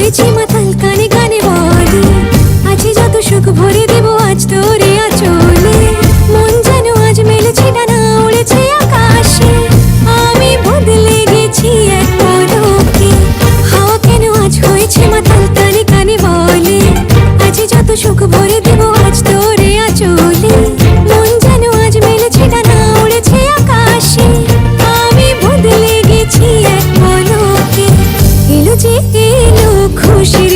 হয়েছি মাতাল কানে কানে বলে আছে যত সুখ ভরে দেব আজ তোরে আঁচলে। মন যেন আজ মেলেছে ডানা উড়েছে আকাশে, আমি বদলে গেছি এক পলকে। হাওয়া কেন আজ হয়েছে মাতাল কানে কানে বলে আছে যত সুখ ভরে দেব আজ তোরে আঁচলে। মন যেন আজ মেলেছে ডানা উড়েছে আকাশে, আমি বদলে গেছি এক পলকে। এলো যে এলো খুশির